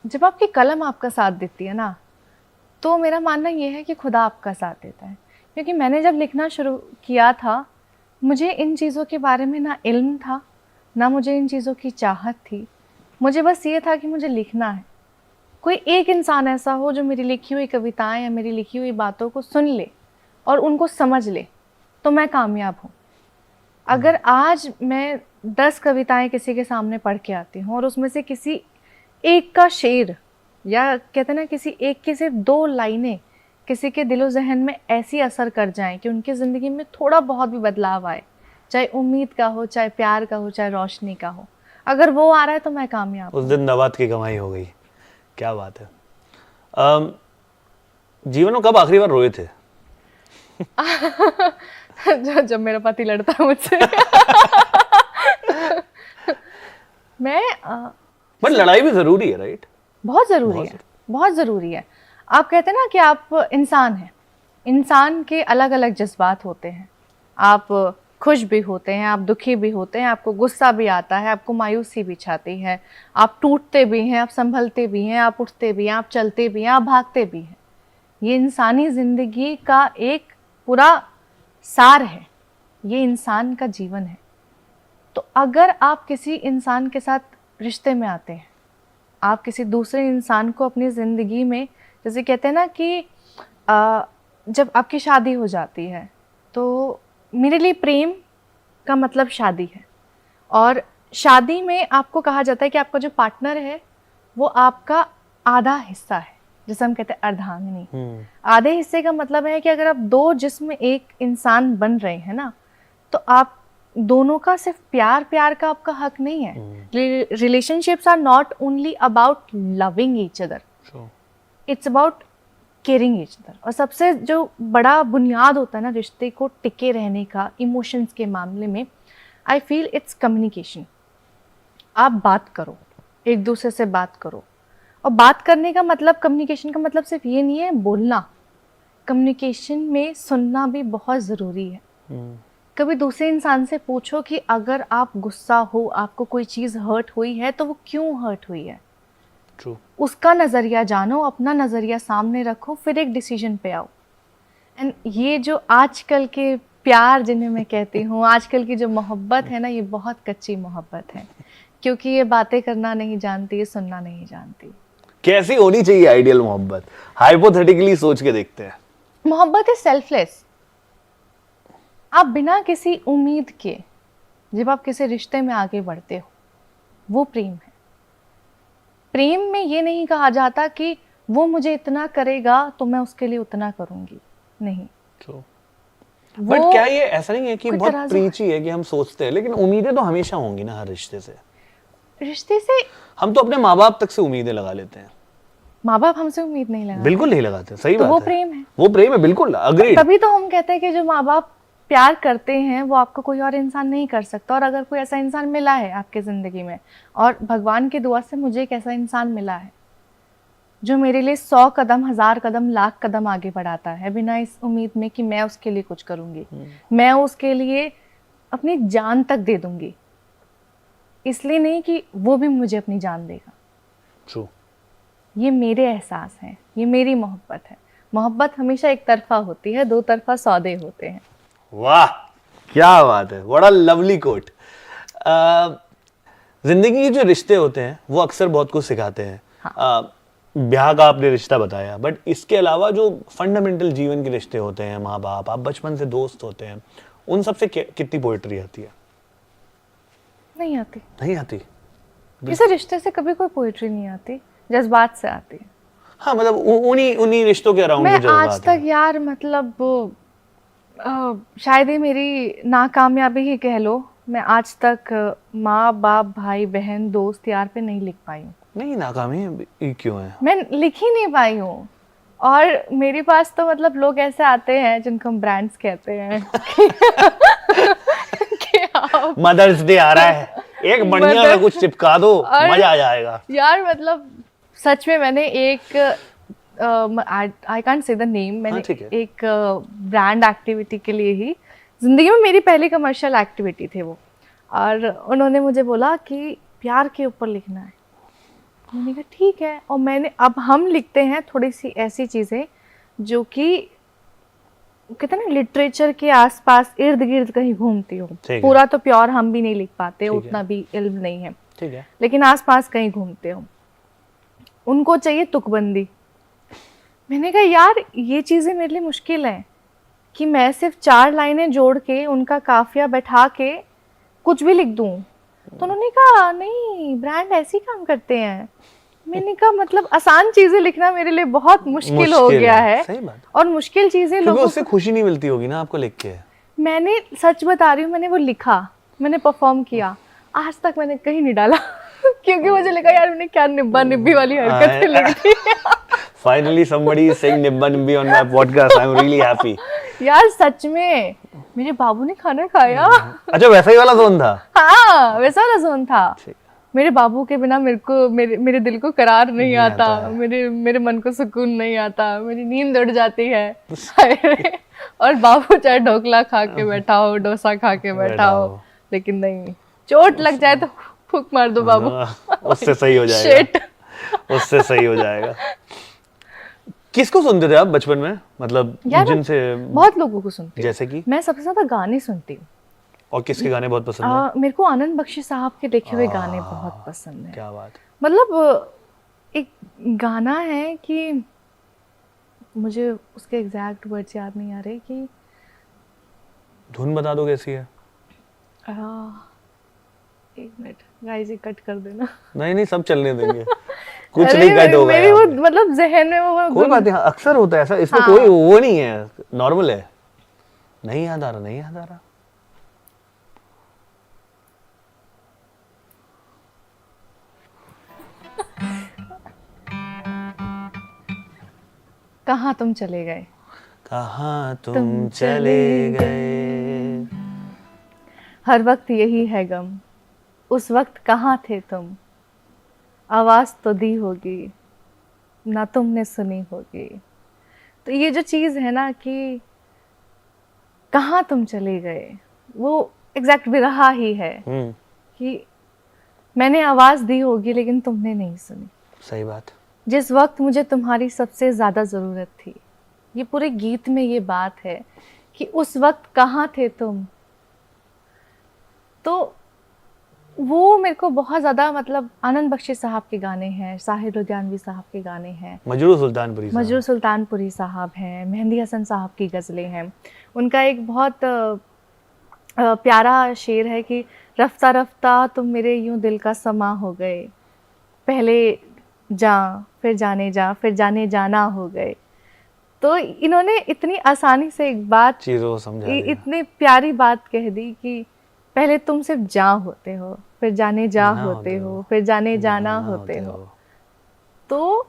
जब आपकी कलम आपका साथ देती है ना, तो मेरा मानना ये है कि खुदा आपका साथ देता है। क्योंकि मैंने जब लिखना शुरू किया था, मुझे इन चीज़ों के बारे में ना इल्म था, ना मुझे इन चीज़ों की चाहत थी। मुझे बस ये था कि मुझे लिखना है। कोई एक इंसान ऐसा हो जो मेरी लिखी हुई कविताएं या मेरी लिखी हुई बातों को सुन ले और उनको समझ ले, तो मैं कामयाब हूँ। अगर आज मैं 10 कविताएं किसी के सामने पढ़ के आती हूँ और उसमें से किसी एक का शेर, या कहते हैं ना, किसी एक की सिर्फ 2 लाइनें किसी के दिलो जहन में ऐसी असर कर जाएं कि उनकी ज़िंदगी में थोड़ा बहुत भी बदलाव आए, चाहे उम्मीद का हो, चाहे प्यार का हो, चाहे रोशनी का हो, अगर वो आ रहा है तो मैं कामयाब उस हूँ। दिन नवात की कमाई हो गई। क्या बात है। अम, जीवन में कब आखिरी बार रोए थे? जब मेरा पति लड़ता है मुझसे। मैं बट लड़ाई भी जरूरी है, राइट? बहुत ज़रूरी है, बहुत ज़रूरी है। आप कहते हैं ना कि आप इंसान हैं, इंसान के अलग अलग जज्बात होते हैं। आप खुश भी होते हैं, आप दुखी भी होते हैं, आपको गुस्सा भी आता है, आपको मायूसी भी छाती है, आप टूटते भी हैं, आप संभलते भी हैं, आप उठते भी हैं, आप चलते भी हैं, आप भागते भी हैं। ये इंसानी ज़िंदगी का एक पूरा सार है, ये इंसान का जीवन है। तो अगर आप किसी इंसान के साथ रिश्ते में आते हैं, आप किसी दूसरे इंसान को अपनी ज़िंदगी में, जैसे कहते हैं ना कि जब आपकी शादी हो जाती है, तो मेरे लिए प्रेम का मतलब शादी है। और शादी में आपको कहा जाता है कि आपका जो पार्टनर है वो आपका आधा हिस्सा है, जिसे हम कहते हैं अर्धांगिनी। आधे हिस्से का मतलब है कि अगर आप 2 जिस्म एक इंसान बन रहे हैं ना, तो आप दोनों का सिर्फ प्यार प्यार का आपका हक नहीं है। Relationships are not only about loving each other, it's about caring each other. और सबसे जो बड़ा बुनियाद होता है ना रिश्ते को टिके रहने का इमोशंस के मामले में, आई फील इट्स कम्युनिकेशन। आप बात करो, एक दूसरे से बात करो। और बात करने का मतलब, कम्युनिकेशन का मतलब सिर्फ ये नहीं है बोलना। कम्युनिकेशन में सुनना भी बहुत ज़रूरी है। कभी दूसरे इंसान से पूछो कि अगर आप गुस्सा हो, आपको कोई चीज़ हर्ट हुई है, तो वो क्यों हर्ट हुई है। True. उसका नज़रिया जानो, अपना नज़रिया सामने रखो, फिर एक डिसीजन पे आओ। एंड ये जो आजकल के प्यार जिन्हें मैं कहती हूँ, आजकल की जो मोहब्बत है ना, ये बहुत कच्ची मोहब्बत है, क्योंकि ये बातें करना नहीं जानती, ये सुनना नहीं जानती। कैसी होनी चाहिए आइडियल मोहब्बत? हाइपोथेटिकली सोच के देखते हैं। मोहब्बत इज सेल्फलेस। आप बिना किसी उम्मीद के जब आप किसी रिश्ते में आगे बढ़ते हो, वो प्रेम है। प्रेम में ये नहीं कहा जाता कि वो मुझे इतना करेगा तो मैं उसके लिए उतना करूंगी, नहीं। बट क्या ये ऐसा नहीं है कि बहुत तराजू प्रीची है कि हम सोचते हैं, लेकिन उम्मीदें तो हमेशा होंगी ना हर रिश्ते से। रिश्ते से हम तो अपने माँ बाप तक से उम्मीदें लगा लेते हैं। माँ बाप हमसे उम्मीद नहीं लगाते, बिल्कुल नहीं लगाते, सही तो बात वो है। प्रेम है, वो प्रेम है, बिल्कुल अग्रीड। तभी तो हम कहते हैं कि जो माँ बाप प्यार करते हैं वो आपको कोई और इंसान नहीं कर सकता। और अगर कोई ऐसा इंसान मिला है आपके ज़िंदगी में, और भगवान की दुआ से मुझे एक ऐसा इंसान मिला है जो मेरे लिए 100 कदम, 1000 कदम, लाख कदम आगे बढ़ाता है, बिना इस उम्मीद में कि मैं उसके लिए कुछ करूँगी, मैं उसके लिए अपनी जान तक दे दूँगी, इसलिए नहीं कि वो भी मुझे अपनी जान देगा। True. ये मेरे एहसास हैं, ये मेरी मोहब्बत है। मोहब्बत हमेशा एक तरफा होती है, 2 तरफा सौदे होते हैं। वाह, क्या बात है, बड़ा लवली कोट। जिंदगी के जो रिश्ते होते हैं वो अक्सर बहुत कुछ सिखाते हैं। हाँ। ब्याह का आपने रिश्ता बताया, बट इसके अलावा जो फंडामेंटल जीवन के रिश्ते होते हैं, माँ बाप, आप बचपन से दोस्त होते हैं, उन सब से कितनी पोएट्री आती है? नहीं आती। नहीं आती? किसी रिश्ते से कभी कोई पोइट्री नहीं आती, जज्बात से आती है। हाँ, मतलब उन्हीं उन्हीं रिश्तों के अराउंड मैं जो जज्बात आज तक यार, मतलब शायद ये मेरी नाकामयाबी ही कह लो, मैं आज तक माँ बाप, भाई बहन, दोस्त यार पे नहीं लिख पाई हूँ। नहीं, नाकामी क्यों है? मैं लिख ही नहीं पाई हूँ। और मेरे पास तो मतलब लोग ऐसे आते हैं जिनको हम ब्रांड्स कहते हैं कि आप मदर्स डे आ रहा है, एक बढ़िया सा कुछ चिपका दो, मजा आ जाएगा। यार मतलब सच में मैंने एक I can't say the name, मैंने एक ब्रांड एक्टिविटी के लिए ही, जिंदगी में मेरी पहली कमर्शियल एक्टिविटी थे वो, और उन्होंने मुझे बोला कि प्यार के ऊपर लिखना है। मैंने कहा ठीक है। और मैंने अब हम लिखते हैं थोड़ी सी ऐसी चीज़ें जो कि कहते हैं ना लिटरेचर के आसपास इर्द गिर्द कहीं घूमती हो। ठीक है। पूरा तो प्योर हम भी नहीं लिख पाते, ठीक है। उतना भी इल्म नहीं है, ठीक है। लेकिन आसपास कहीं घूमते हो। उनको चाहिए तुकबंदी। मैंने कहा यार ये चीज़ें मेरे लिए मुश्किल है कि मैं सिर्फ 4 लाइनें जोड़ के उनका काफिया बैठा के कुछ भी लिख दूं। तो उन्होंने कहा नहीं, ब्रांड ऐसे ही काम करते हैं। मैंने कहा मतलब आसान चीजें लिखना मेरे लिए बहुत मुश्किल हो गया है। सही बात। और मुश्किल चीजें क्योंकि लोगों उससे खुशी नहीं मिलती होगी ना आपको लिख के। मैंने सच बता रही हूँ, मैंने वो लिखा, मैंने परफॉर्म किया, आज तक मैंने कहीं नहीं डाला क्योंकि मुझे लगा यार मैंने क्या निब्बा निब्बी वाली हरकतें लिख दी। Finally somebody is saying nibba nibbi on my podcast. I'm really happy. यार सच में मेरे बाबू ने खाना खाया। अच्छा वैसा ही वाला जोन था। हाँ वैसा वाला जोन था। ठीक। मेरे बाबू के बिना मेरे दिल को करार नहीं आता है। मेरे मन को सुकून नहीं आता, मेरी नींद उड़ जाती है। और बाबू चाहे ढोकला खा के बैठा हो, डोसा खा के बैठा हो, लेकिन नहीं, चोट लग जाए तो फूक मार दो बाबू, उससे सही हो जाएगा। उससे सही हो जाएगा। किसको सुनते थे आप बचपन में, मतलब जिनसे? बहुत लोगों को सुनती हूँ। जैसे कि मैं सबसे ज्यादा गाने सुनती हूँ। और किसके गाने बहुत पसंद है? मेरे को आनंद बख्शी साहब के लिखे हुए गाने बहुत पसंद है। क्या बात। मतलब एक गाना है कि मुझे उसके एग्जैक्ट वर्ड्स याद नहीं आ रहे कि धुन बता दो कैसी है? एक मिनट गाइस, ये कट कर देना। नहीं सब चलने देंगे। कुछ नहीं कट होगा मेरी वो मतलब जहन में वो कोई बात नहीं, अक्सर होता है ऐसा, इसमें कोई वो नहीं है, नॉर्मल है। नहीं याद आ रहा। कहाँ तुम चले गए, कहाँ तुम चले गए, हर वक्त यही है गम, उस वक्त कहाँ थे तुम, आवाज तो दी होगी ना तुमने सुनी होगी। तो ये जो चीज़ है ना कि कहाँ तुम चले गए, वो एग्जैक्ट विरहा ही है कि मैंने आवाज दी होगी लेकिन तुमने नहीं सुनी। सही बात। जिस वक्त मुझे तुम्हारी सबसे ज्यादा जरूरत थी, ये पूरे गीत में ये बात है कि उस वक्त कहाँ थे तुम। तो वो मेरे को बहुत ज्यादा, मतलब आनंद बख्शी साहब के गाने हैं, साहिर लुधियानवी साहब के गाने हैं, मजरूर सुल्तानपुरी साहब हैं, मेहंदी हसन साहब की गज़लें हैं। उनका एक बहुत प्यारा शेर है कि रफ्ता रफ्ता तुम मेरे यूं दिल का समा हो गए, पहले जा फिर जाने जा फिर जाने जाना हो गए। तो इन्होंने इतनी आसानी से एक बात चीज़ों समझा दिया, इतनी प्यारी बात कह दी कि पहले तुम सिर्फ जा होते हो, फिर जाने जा होते हो, फिर जाने जाना होते हो। तो